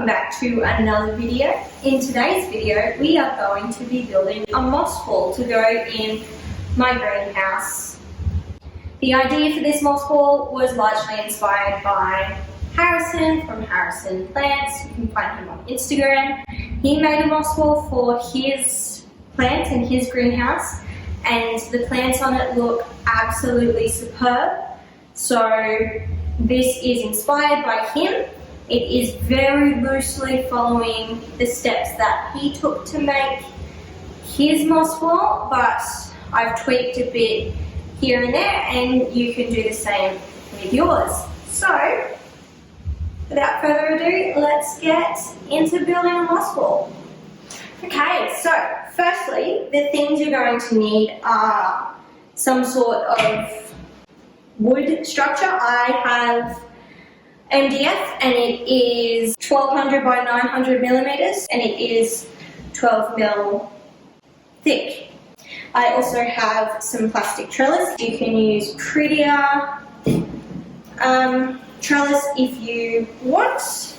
welcome back to another video. In today's video we are going to be building a moss ball to go in my greenhouse. The idea for this moss ball was largely inspired by Harrison from Harrison Plants. You can find him on Instagram. He made a moss ball for his plants in his greenhouse and the plants on it look absolutely superb. So this is inspired by him. It is very loosely following the steps that he took to make his moss ball, but I've tweaked a bit here and there, and you can do the same with yours. So, without further ado, let's get into building a moss ball. Okay, so firstly, the things you're going to need are some sort of wood structure. I have MDF and it is 1200 by 900 millimeters and it is 12 mil thick. I also have some plastic trellis. You can use prettier trellis if you want.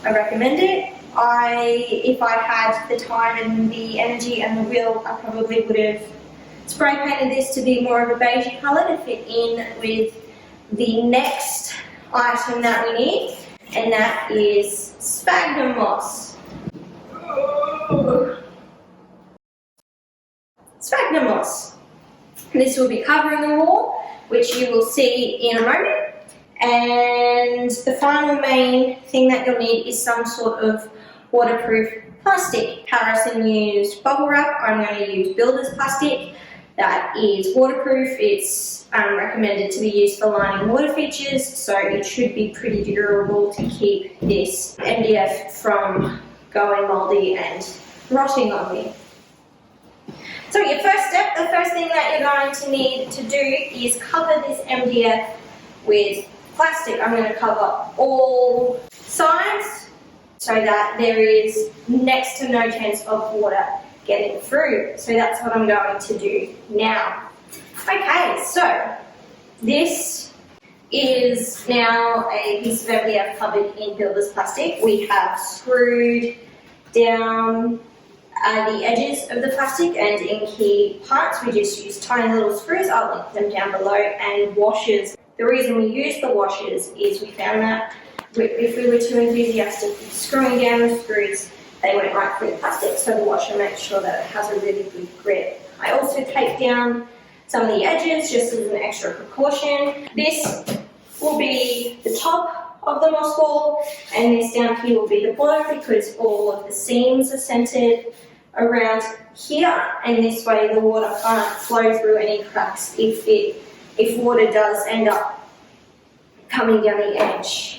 I recommend it. If I had the time and the energy and the will, I probably would have spray painted this to be more of a beigey colour to fit in with the next item that we need, and that is sphagnum moss. Sphagnum moss. This will be covering the wall, which you will see in a moment. And the final main thing that you'll need is some sort of waterproof plastic. Harrison used bubble wrap. I'm going to use builder's plastic. That is waterproof. It's recommended to be used for lining water features, so it should be pretty durable to keep this MDF from going mouldy and rotting on me. So your first step, the first thing that you're going to need to do is cover this MDF with plastic. I'm going to cover all sides so that there is next to no chance of water getting through. So that's what I'm going to do now. Okay, so this is now a piece of MDF covered in builder's plastic. We have screwed down the edges of the plastic, and in key parts we just use tiny little screws. I'll link them down below, and washers. The reason we use the washers is we found that if we were too enthusiastic with screwing down the screws, they went right through the plastic, so the washer makes sure that it has a really good grip. I also tape down some of the edges just as an extra precaution. This will be the top of the moss ball, and this down here will be the bottom because all of the seams are centered around here, and this way the water can't flow through any cracks if water does end up coming down the edge.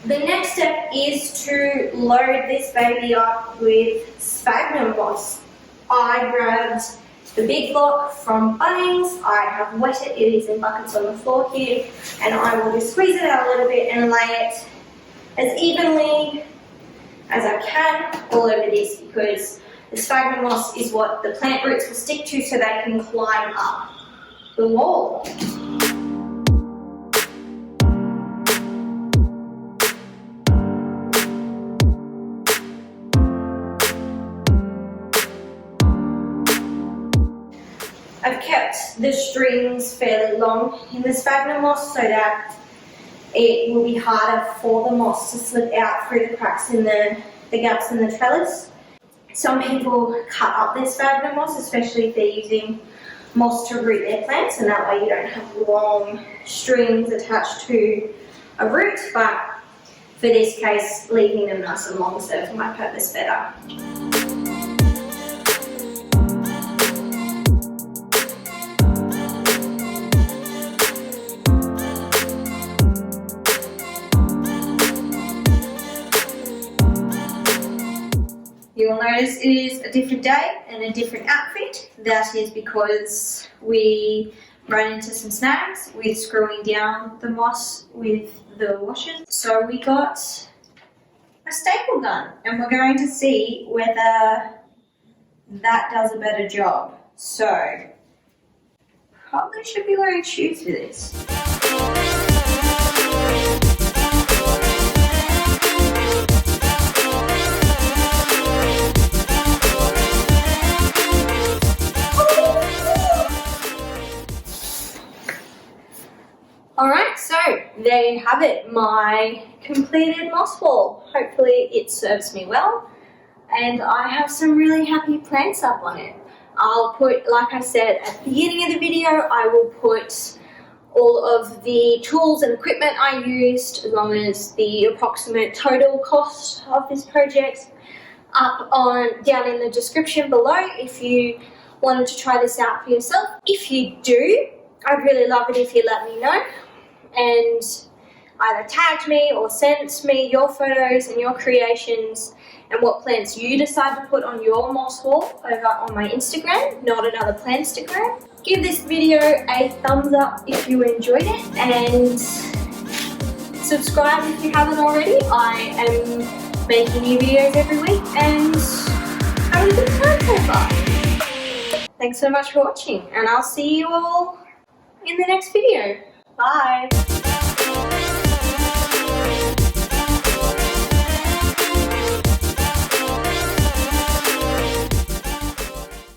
The next step is to load this baby up with sphagnum moss. I grabbed the big block from Bunnings. I have wet it. It is in buckets on the floor here, and I will just squeeze it out a little bit and lay it as evenly as I can all over this, because the sphagnum moss is what the plant roots will stick to so they can climb up the wall. I've kept the strings fairly long in the sphagnum moss so that it will be harder for the moss to slip out through the cracks in the gaps in the trellis. Some people cut up their sphagnum moss, especially if they're using moss to root their plants, and that way you don't have long strings attached to a root, but for this case, leaving them nice and long serves my purpose better. You will notice it is a different day and a different outfit. That is because we ran into some snags with screwing down the moss with the washers. So we got a staple gun, and we're going to see whether that does a better job. So probably should be wearing shoes for this. have it, my completed moss wall. Hopefully it serves me well and I have some really happy plants up on it. I'll put, like I said at the beginning of the video, I will put all of the tools and equipment I used, as long as the approximate total cost of this project, down in the description below if you wanted to try this out for yourself. If you do, I'd really love it if you let me know and either tagged me or sent me your photos and your creations and what plants you decide to put on your moss wall over on my Instagram, Not Another Plantstagram. Give this video a thumbs up if you enjoyed it and subscribe if you haven't already. I am making new videos every week and having a good time so far. Thanks so much for watching and I'll see you all in the next video. Bye!